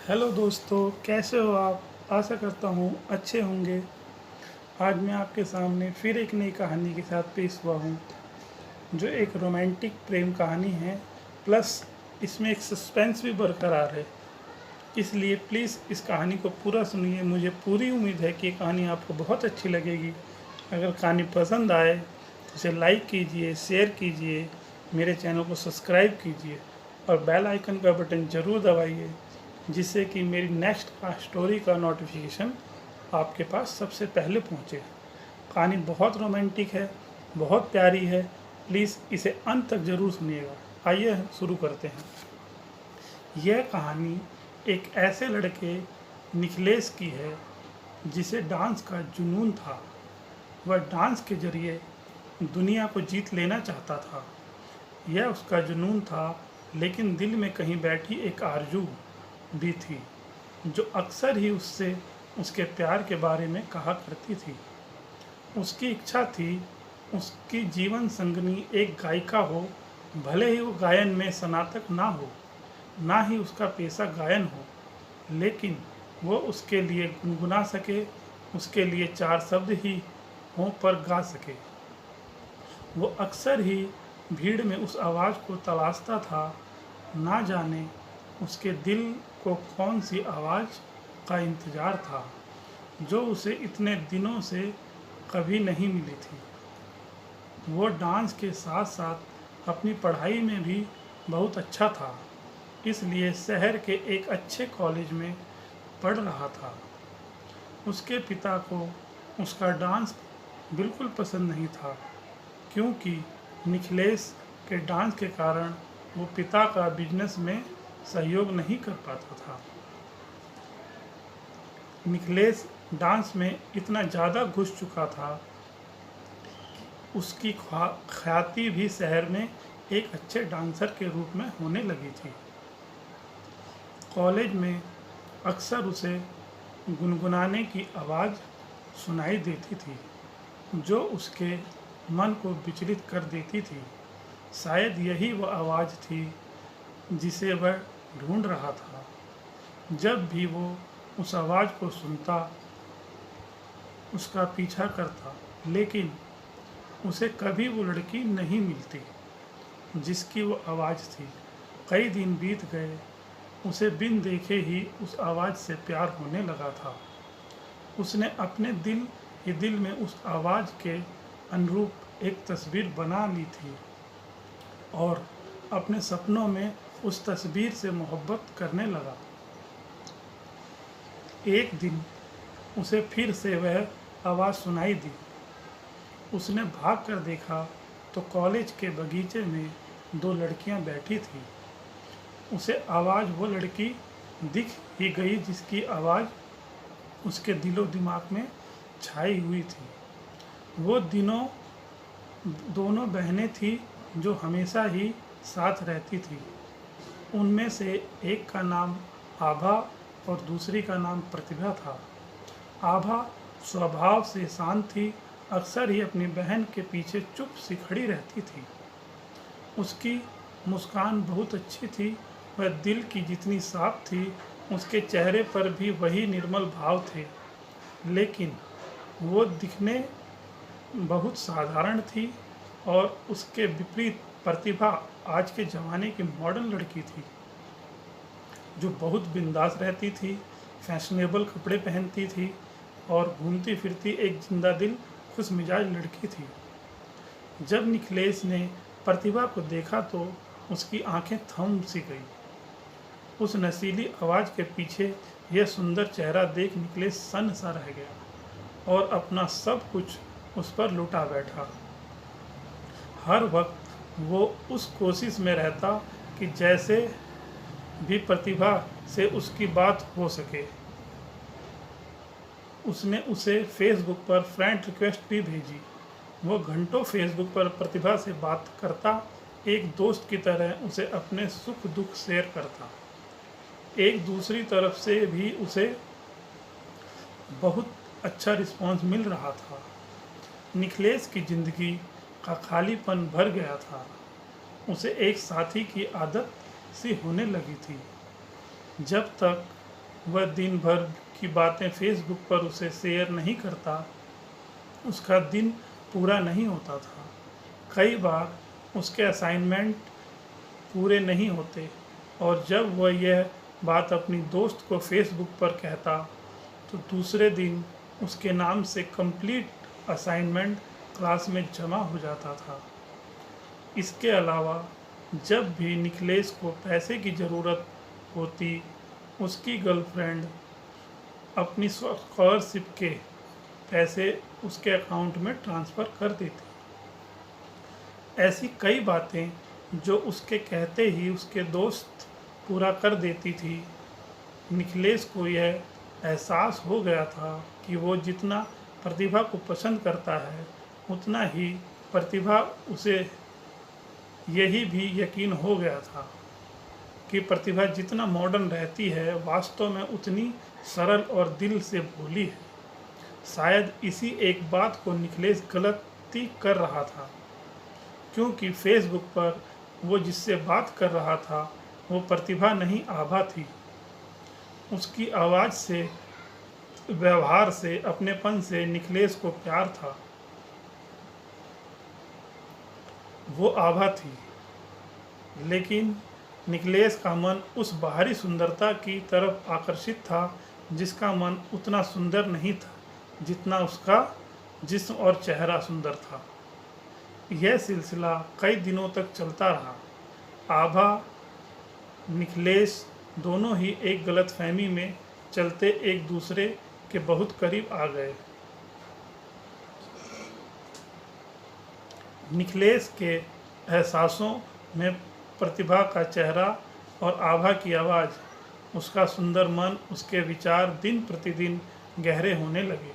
Hello दोस्तों, कैसे हो आप। आशा करता हूँ अच्छे होंगे। आज मैं आपके सामने फिर एक नई कहानी के साथ पेश हुआ हूँ, जो एक रोमांटिक प्रेम कहानी है। प्लस इसमें एक सस्पेंस भी बरकरार है। इसलिए प्लीज़ इस कहानी को पूरा सुनिए। मुझे पूरी उम्मीद है कि ये कहानी आपको बहुत अच्छी लगेगी। अगर कहानी पसंद आए तो इसे लाइक कीजिए, शेयर कीजिए, मेरे चैनल को सब्सक्राइब कीजिए और बेल आइकन का बटन ज़रूर दबाइए, जिससे कि मेरी नेक्स्ट स्टोरी का नोटिफिकेशन आपके पास सबसे पहले पहुंचे। कहानी बहुत रोमांटिक है, बहुत प्यारी है। प्लीज़ इसे अंत तक ज़रूर सुनिएगा। आइए शुरू करते हैं। यह कहानी एक ऐसे लड़के निखिलेश की है जिसे डांस का जुनून था। वह डांस के जरिए दुनिया को जीत लेना चाहता था। यह उसका जुनून था, लेकिन दिल में कहीं बैठी एक आरज़ू भी थी, जो अक्सर ही उससे उसके प्यार के बारे में कहा करती थी। उसकी इच्छा थी उसकी जीवन संगनी एक गायिका हो, भले ही वो गायन में स्नातक ना हो, ना ही उसका पेशा गायन हो, लेकिन वो उसके लिए गुनगुना सके, उसके लिए चार शब्द ही हों पर गा सके। वो अक्सर ही भीड़ में उस आवाज़ को तलाशता था। ना जाने उसके दिल को कौन सी आवाज़ का इंतज़ार था, जो उसे इतने दिनों से कभी नहीं मिली थी। वो डांस के साथ साथ अपनी पढ़ाई में भी बहुत अच्छा था, इसलिए शहर के एक अच्छे कॉलेज में पढ़ रहा था। उसके पिता को उसका डांस बिल्कुल पसंद नहीं था, क्योंकि निखिलेश के डांस के कारण वो पिता का बिजनेस में सहयोग नहीं कर पाता था। निखिलेश डांस में इतना ज़्यादा घुस चुका था, उसकी ख्याति भी शहर में एक अच्छे डांसर के रूप में होने लगी थी। कॉलेज में अक्सर उसे गुनगुनाने की आवाज़ सुनाई देती थी, जो उसके मन को विचलित कर देती थी। शायद यही वह आवाज़ थी जिसे वह ढूंढ रहा था। जब भी वो उस आवाज़ को सुनता, उसका पीछा करता, लेकिन उसे कभी वो लड़की नहीं मिलती जिसकी वो आवाज़ थी। कई दिन बीत गए, उसे बिन देखे ही उस आवाज़ से प्यार होने लगा था। उसने अपने दिल में उस आवाज़ के अनुरूप एक तस्वीर बना ली थी और अपने सपनों में उस तस्वीर से मोहब्बत करने लगा। एक दिन उसे फिर से वह आवाज़ सुनाई दी। उसने भाग कर देखा तो कॉलेज के बगीचे में दो लड़कियां बैठी थीं। उसे आवाज़ वो लड़की दिख ही गई जिसकी आवाज़ उसके दिलो दिमाग में छाई हुई थी। वो दोनों बहनें थीं जो हमेशा ही साथ रहती थी। उनमें से एक का नाम आभा और दूसरी का नाम प्रतिभा था। आभा स्वभाव से शांत थी, अक्सर ही अपनी बहन के पीछे चुप सी खड़ी रहती थी। उसकी मुस्कान बहुत अच्छी थी, वह दिल की जितनी साफ थी, उसके चेहरे पर भी वही निर्मल भाव थे। लेकिन वो दिखने बहुत साधारण थी और उसके विपरीत प्रतिभा आज के ज़माने की मॉडर्न लड़की थी, जो बहुत बिंदास रहती थी, फैशनेबल कपड़े पहनती थी और घूमती फिरती एक जिंदा दिल खुश मिजाज लड़की थी। जब निखिलेश ने प्रतिभा को देखा तो उसकी आंखें थम सी गई। उस नशीली आवाज़ के पीछे यह सुंदर चेहरा देख निखिलेश सन्न सा रह गया और अपना सब कुछ उस पर लुटा बैठा। हर वक्त वो उस कोशिश में रहता कि जैसे भी प्रतिभा से उसकी बात हो सके। उसने उसे फेसबुक पर फ्रेंड रिक्वेस्ट भी भेजी। वो घंटों फेसबुक पर प्रतिभा से बात करता, एक दोस्त की तरह उसे अपने सुख दुख शेयर करता। एक दूसरी तरफ से भी उसे बहुत अच्छा रिस्पांस मिल रहा था। निखिलेश की ज़िंदगी का खालीपन भर गया था। उसे एक साथी की आदत सी होने लगी थी। जब तक वह दिन भर की बातें फेसबुक पर उसे शेयर नहीं करता, उसका दिन पूरा नहीं होता था। कई बार उसके असाइनमेंट पूरे नहीं होते, और जब वह यह बात अपनी दोस्त को फेसबुक पर कहता तो दूसरे दिन उसके नाम से कंप्लीट असाइनमेंट क्लास में जमा हो जाता था। इसके अलावा जब भी निखिलेश को पैसे की ज़रूरत होती, उसकी गर्लफ्रेंड अपनी स्कॉलरशिप के पैसे उसके अकाउंट में ट्रांसफ़र कर देती। ऐसी कई बातें जो उसके कहते ही उसके दोस्त पूरा कर देती थी। निखिलेश को यह एहसास हो गया था कि वो जितना प्रतिभा को पसंद करता है, उतना ही प्रतिभा उसे यही भी यकीन हो गया था कि प्रतिभा जितना मॉडर्न रहती है, वास्तव में उतनी सरल और दिल से भोली है। शायद इसी एक बात को निखिलेश गलती कर रहा था, क्योंकि फेसबुक पर वो जिससे बात कर रहा था वो प्रतिभा नहीं, आभा थी। उसकी आवाज़ से, व्यवहार से, अपनेपन से निखिलेश को प्यार था। वो आभा थी, लेकिन निखिलेश का मन उस बाहरी सुंदरता की तरफ आकर्षित था जिसका मन उतना सुंदर नहीं था जितना उसका जिस्म और चेहरा सुंदर था। यह सिलसिला कई दिनों तक चलता रहा। आभा, निखिलेश दोनों ही एक गलतफहमी में चलते एक दूसरे के बहुत करीब आ गए। निखिलेश के एहसासों में प्रतिभा का चेहरा और आभा की आवाज़, उसका सुंदर मन, उसके विचार दिन प्रतिदिन गहरे होने लगे।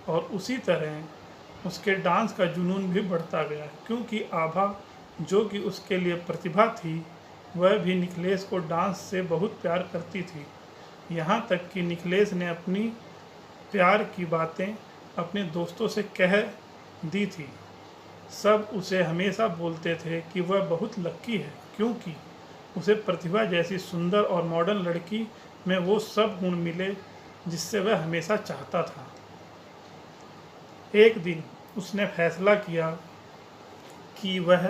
और उसी तरह उसके डांस का जुनून भी बढ़ता गया, क्योंकि आभा, जो कि उसके लिए प्रतिभा थी, वह भी निखिलेश को डांस से बहुत प्यार करती थी। यहाँ तक कि निखिलेश ने अपनी प्यार की बातें अपने दोस्तों से कह दी थी। सब उसे हमेशा बोलते थे कि वह बहुत लक्की है, क्योंकि उसे प्रतिभा जैसी सुंदर और मॉडर्न लड़की में वो सब गुण मिले जिससे वह हमेशा चाहता था। एक दिन उसने फैसला किया कि वह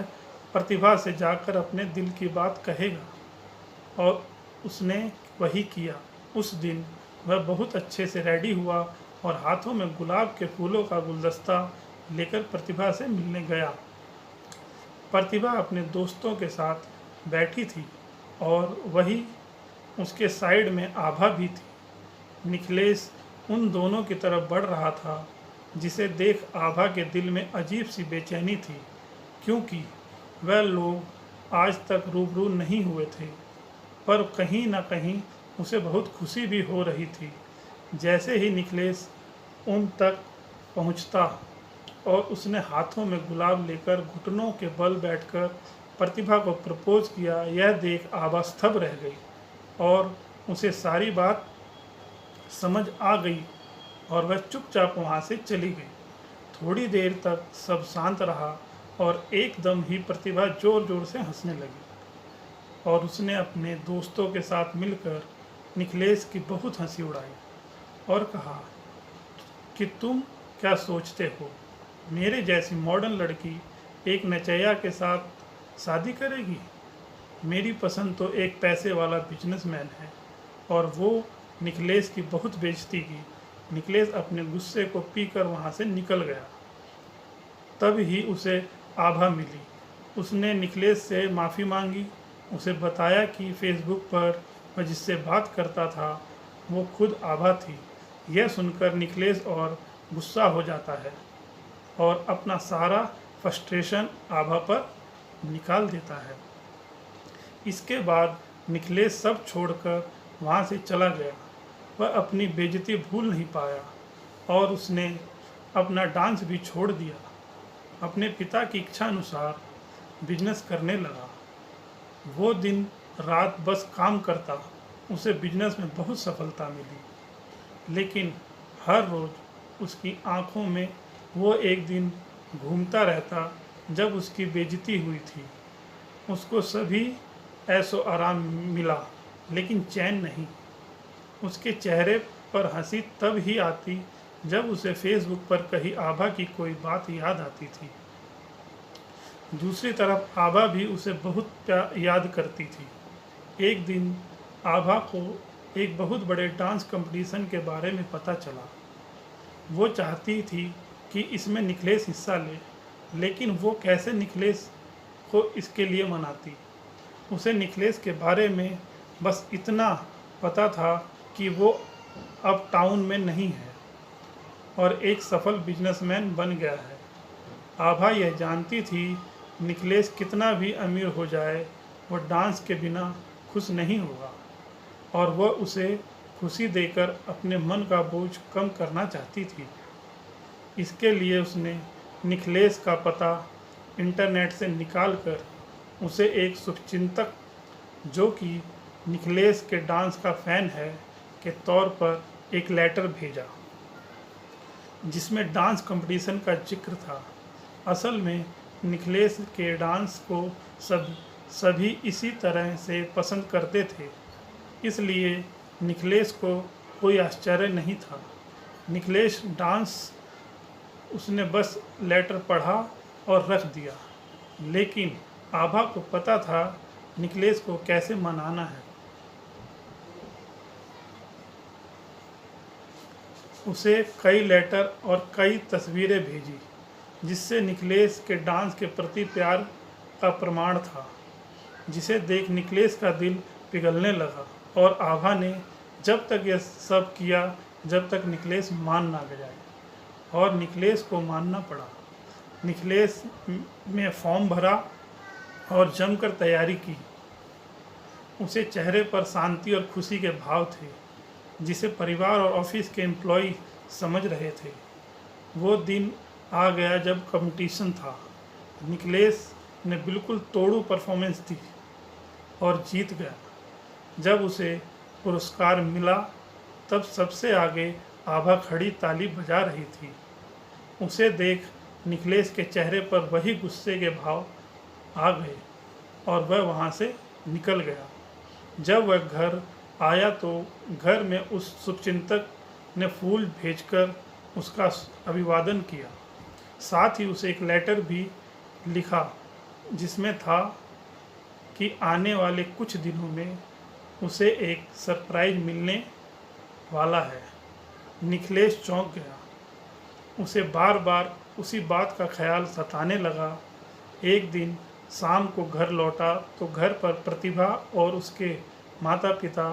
प्रतिभा से जाकर अपने दिल की बात कहेगा, और उसने वही किया। उस दिन वह बहुत अच्छे से रेडी हुआ और हाथों में गुलाब के फूलों का गुलदस्ता लेकर प्रतिभा से मिलने गया। प्रतिभा अपने दोस्तों के साथ बैठी थी और वही उसके साइड में आभा भी थी। निखिलेश उन दोनों की तरफ बढ़ रहा था, जिसे देख आभा के दिल में अजीब सी बेचैनी थी, क्योंकि वह लोग आज तक रूबरू नहीं हुए थे। पर कहीं ना कहीं उसे बहुत खुशी भी हो रही थी। जैसे ही निखिलेश उन तक पहुंचता और उसने हाथों में गुलाब लेकर घुटनों के बल बैठकर प्रतिभा को प्रपोज किया, यह देख आभा स्तब्ध रह गई और उसे सारी बात समझ आ गई और वह चुपचाप वहाँ से चली गई। थोड़ी देर तक सब शांत रहा और एकदम ही प्रतिभा ज़ोर ज़ोर से हंसने लगी और उसने अपने दोस्तों के साथ मिलकर निखिलेश की बहुत हंसी उड़ाई और कहा कि तुम क्या सोचते हो, मेरे जैसी मॉडर्न लड़की एक नचैया के साथ शादी करेगी? मेरी पसंद तो एक पैसे वाला बिजनेसमैन है। और वो निखिलेश की बहुत बेइज्जती की। निखिलेश अपने गुस्से को पीकर वहाँ से निकल गया। तब ही उसे आभा मिली। उसने निखिलेश से माफ़ी मांगी, उसे बताया कि फेसबुक पर वह जिससे बात करता था वो खुद आभा थी। यह सुनकर निखिलेश और गुस्सा हो जाता है और अपना सारा फ्रस्ट्रेशन आभा पर निकाल देता है। इसके बाद निखिलेश सब छोड़कर वहाँ से चला गया। वह अपनी बेइज्जती भूल नहीं पाया और उसने अपना डांस भी छोड़ दिया। अपने पिता की इच्छा अनुसार बिजनेस करने लगा। वो दिन रात बस काम करता। उसे बिजनेस में बहुत सफलता मिली, लेकिन हर रोज़ उसकी आंखों में वो एक दिन घूमता रहता जब उसकी बेइज्जती हुई थी। उसको सभी ऐशो आराम मिला, लेकिन चैन नहीं। उसके चेहरे पर हंसी तब ही आती जब उसे फेसबुक पर कही आभा की कोई बात याद आती थी। दूसरी तरफ आभा भी उसे बहुत याद करती थी। एक दिन आभा को एक बहुत बड़े डांस कंपटीशन के बारे में पता चला। वो चाहती थी कि इसमें निखिलेश हिस्सा ले, लेकिन वो कैसे निखिलेश को इसके लिए मनाती। उसे निखिलेश के बारे में बस इतना पता था कि वो अब टाउन में नहीं है और एक सफल बिजनेसमैन बन गया है। आभा यह जानती थी निखिलेश कितना भी अमीर हो जाए वो डांस के बिना खुश नहीं होगा और वह उसे खुशी देकर अपने मन का बोझ कम करना चाहती थी। इसके लिए उसने निखिलेश का पता इंटरनेट से निकालकर उसे एक शुभचिंतक जो कि निखिलेश के डांस का फ़ैन है के तौर पर एक लेटर भेजा, जिसमें डांस कंपटीशन का जिक्र था। असल में निखिलेश के डांस को सभी इसी तरह से पसंद करते थे, इसलिए निखिलेश को कोई आश्चर्य नहीं था। निखिलेश डांस उसने बस लेटर पढ़ा और रख दिया, लेकिन आभा को पता था निखिलेश को कैसे मनाना है। उसे कई लेटर और कई तस्वीरें भेजी, जिससे निखिलेश के डांस के प्रति प्यार का प्रमाण था, जिसे देख निखिलेश का दिल पिघलने लगा। और आभा ने जब तक यह सब किया जब तक निखिलेश मान ना जाए, और निखिलेश को मानना पड़ा। निखिलेश में फॉर्म भरा और जमकर तैयारी की। उसे चेहरे पर शांति और खुशी के भाव थे, जिसे परिवार और ऑफिस के एम्प्लॉय समझ रहे थे। वो दिन आ गया जब कंपटीशन था। निखिलेश ने बिल्कुल तोड़ू परफॉर्मेंस दी और जीत गया। जब उसे पुरस्कार मिला तब सबसे आगे आभा खड़ी ताली बजा रही थी। उसे देख निखिलेश के चेहरे पर वही गुस्से के भाव आ गए और वह वहाँ से निकल गया। जब वह घर आया तो घर में उस शुभचिंतक ने फूल भेजकर उसका अभिवादन किया। साथ ही उसे एक लेटर भी लिखा, जिसमें था कि आने वाले कुछ दिनों में उसे एक सरप्राइज मिलने वाला है। निखिलेश चौंक गया। उसे बार बार उसी बात का ख्याल सताने लगा। एक दिन शाम को घर लौटा तो घर पर प्रतिभा और उसके माता पिता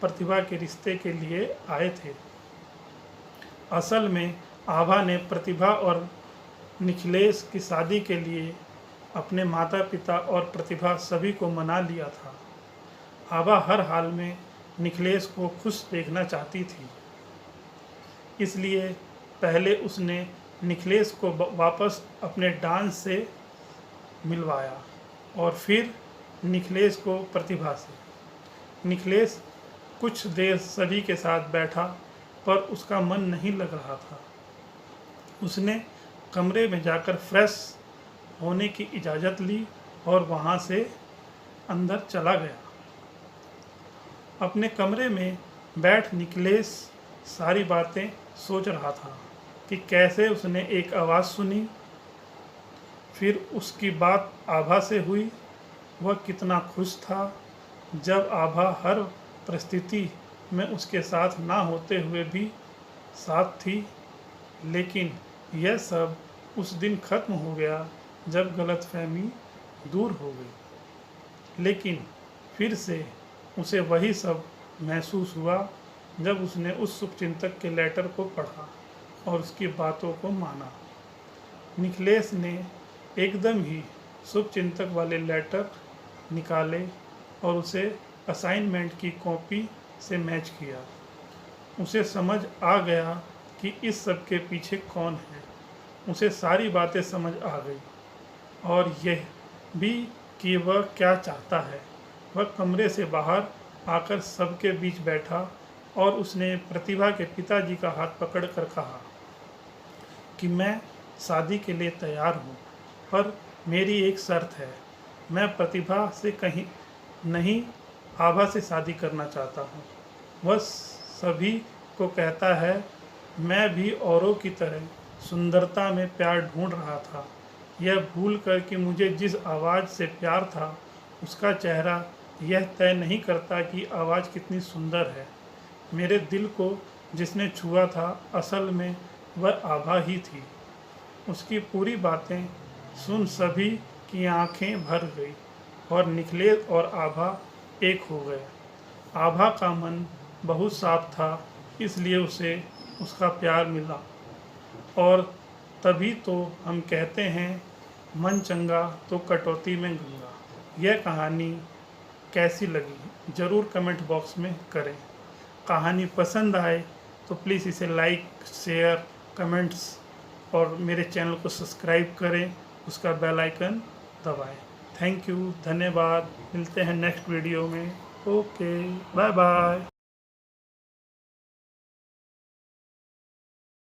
प्रतिभा के रिश्ते के लिए आए थे। असल में आभा ने प्रतिभा और निखिलेश की शादी के लिए अपने माता पिता और प्रतिभा सभी को मना लिया था। आभा हर हाल में निखिलेश को खुश देखना चाहती थी, इसलिए पहले उसने निखिलेश को वापस अपने डांस से मिलवाया और फिर निखिलेश को प्रतिभा से। निखिलेश कुछ देर सभी के साथ बैठा, पर उसका मन नहीं लग रहा था। उसने कमरे में जाकर फ्रेश होने की इजाज़त ली और वहाँ से अंदर चला गया। अपने कमरे में बैठ निखिलेश सारी बातें सोच रहा था कि कैसे उसने एक आवाज़ सुनी, फिर उसकी बात आभा से हुई। वह कितना खुश था जब आभा हर परिस्थिति में उसके साथ ना होते हुए भी साथ थी। लेकिन यह सब उस दिन ख़त्म हो गया जब गलतफहमी दूर हो गई। लेकिन फिर से उसे वही सब महसूस हुआ जब उसने उस शुभचिंतक के लेटर को पढ़ा और उसकी बातों को माना। निखिलेश ने एकदम ही शुभचिंतक वाले लेटर निकाले और उसे असाइनमेंट की कॉपी से मैच किया। उसे समझ आ गया कि इस सब के पीछे कौन है। उसे सारी बातें समझ आ गई और यह भी कि वह क्या चाहता है। वह कमरे से बाहर आकर सबके बीच बैठा और उसने प्रतिभा के पिताजी का हाथ पकड़कर कहा कि मैं शादी के लिए तैयार हूँ, पर मेरी एक शर्त है। मैं प्रतिभा से कहीं नहीं, आभा से शादी करना चाहता हूँ। वह सभी को कहता है, मैं भी औरों की तरह सुंदरता में प्यार ढूंढ रहा था। यह भूल कर कि मुझे जिस आवाज़ से प्यार था उसका चेहरा यह तय नहीं करता कि आवाज़ कितनी सुंदर है। मेरे दिल को जिसने छुआ था असल में वह आभा ही थी। उसकी पूरी बातें सुन सभी की आंखें भर गई और निखिलेश और आभा एक हो गए। आभा का मन बहुत साफ था, इसलिए उसे उसका प्यार मिला। और तभी तो हम कहते हैं, मन चंगा तो कटौती में गंगा। यह कहानी कैसी लगी ज़रूर कमेंट बॉक्स में करें। कहानी पसंद आए तो प्लीज़ इसे लाइक, शेयर, कमेंट्स और मेरे चैनल को सब्सक्राइब करें, उसका बेल आइकन दबाएं। थैंक यू, धन्यवाद। मिलते हैं नेक्स्ट वीडियो में। Okay, bye bye.